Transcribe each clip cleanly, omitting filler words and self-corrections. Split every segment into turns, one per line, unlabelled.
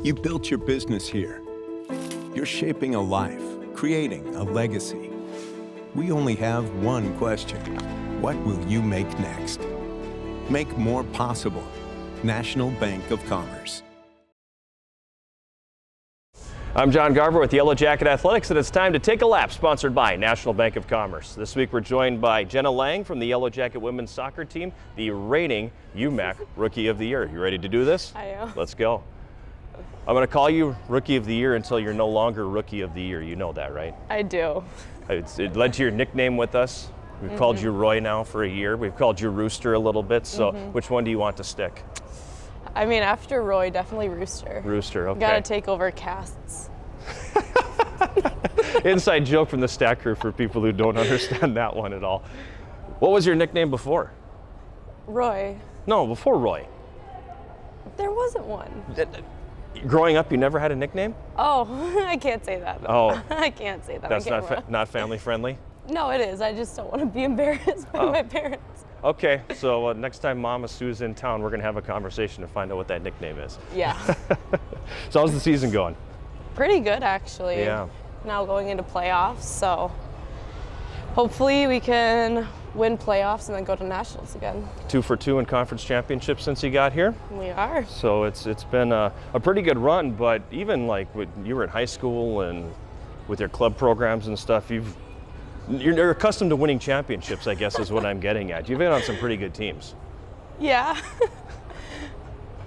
You built your business here. You're shaping a life, creating a legacy. We only have one question. What will you make next? Make more possible. National Bank of Commerce.
I'm John Garver with Yellow Jacket Athletics, and it's time to take a lap, sponsored by National Bank of Commerce. This week we're joined by Jenna Lang from the Yellow Jacket women's soccer team, the reigning UMAC Rookie of the Year. You ready to do this?
I am.
Let's go. I'm going to call you Rookie of the Year until you're no longer Rookie of the Year. You know that, right?
I do.
It led to your nickname with us. We've called you Roy now for a year. We've called you Rooster a little bit. So which one do you want to stick?
I mean, after Roy, definitely Rooster.
Rooster, okay.
Gotta take over casts.
Inside joke from the Stack Crew for people who don't understand that one at all. What was your nickname before?
Roy.
No, before Roy.
There wasn't one.
Growing up, you never had a nickname?
Oh, I can't say that.
Oh.
I can't say that.
That's not family friendly?
No, it is. I just don't want to be embarrassed by my parents.
Okay, so next time Mama Sue's in town, we're going to have a conversation to find out what that nickname is.
Yeah.
So how's the season going?
Pretty good, actually.
Yeah.
Now going into playoffs, so hopefully we can win playoffs and then go to nationals again.
2 for 2 in conference championships since you got here.
We are.
So it's been a pretty good run, but even like when you were in high school and with your club programs and stuff, you're accustomed to winning championships, I guess is what I'm getting at. You've been on some pretty good teams.
Yeah.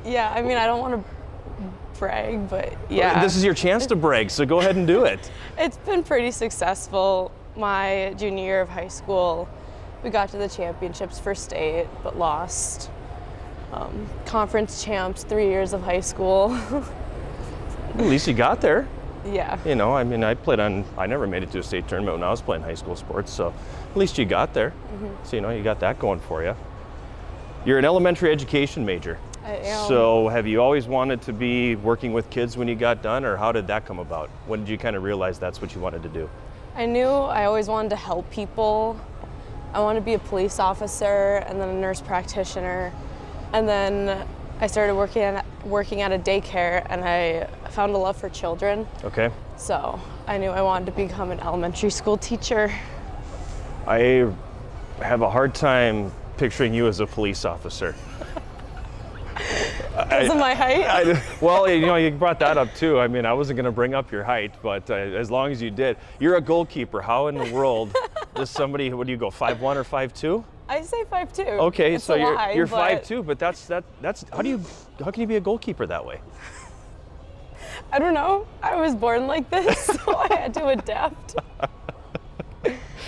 Yeah, I mean, I don't want to brag, but yeah.
This is your chance to brag, so go ahead and do it.
It's been pretty successful. My junior year of high school, we got to the championships for state, but lost. Conference champs 3 years of high school.
At least you got there.
Yeah.
You know, I mean, I never made it to a state tournament when I was playing high school sports, so at least you got there. So, you know, you got that going for you. You're an elementary education major.
I am.
So have you always wanted to be working with kids when you got done, or how did that come about? When did you kind of realize that's what you wanted to do?
I knew I always wanted to help people. I wanted to be a police officer and then a nurse practitioner. And then I started working at a daycare, and I found a love for children.
Okay.
So I knew I wanted to become an elementary school teacher.
I have a hard time picturing you as a police officer.
Because of my height?
Well, you know, you brought that up too. I mean, I wasn't going to bring up your height, but as long as you did. You're a goalkeeper. How in the world does somebody, what do you go, 5'1" or 5'2"?
I say 5'2".
Okay,
it's
so you're
5'2",
but that's how can you be a goalkeeper that way?
I don't know. I was born like this, so I had to adapt.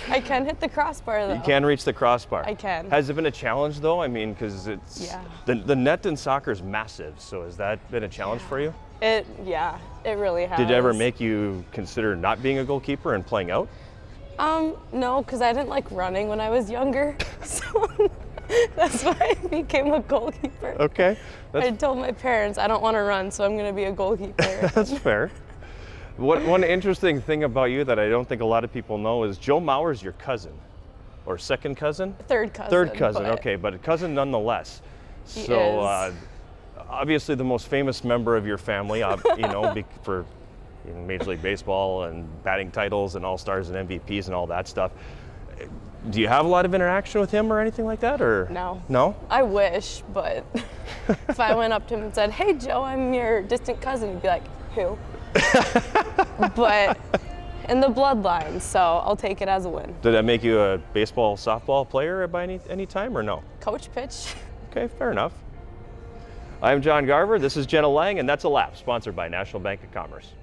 I can hit the crossbar though.
You can reach the crossbar.
I can.
Has it been a challenge though? I mean, because it's the net in soccer is massive. So has that been a challenge for you?
It really has.
Did it ever make you consider not being a goalkeeper and playing out?
No, because I didn't like running when I was younger, so that's why I became a goalkeeper.
Okay.
I told my parents I don't want to run, so I'm going to be a goalkeeper.
That's fair. One interesting thing about you that I don't think a lot of people know is Joe Mauer's your cousin, or second cousin?
Third cousin.
Third cousin, okay, but a cousin nonetheless.
He
is. Obviously the most famous member of your family, you know, for Major League Baseball and batting titles and All-Stars and MVPs and all that stuff. Do you have a lot of interaction with him or anything like that, or?
No.
No?
I wish, but if I went up to him and said, "Hey Joe, I'm your distant cousin," he'd be like, "Who?" But in the bloodline, so I'll take it as a win.
Did that make you a baseball, softball player by any time, or no?
Coach pitch.
Okay, fair enough. I'm John Garver, this is Jenna Lang, and that's a lap, sponsored by National Bank of Commerce.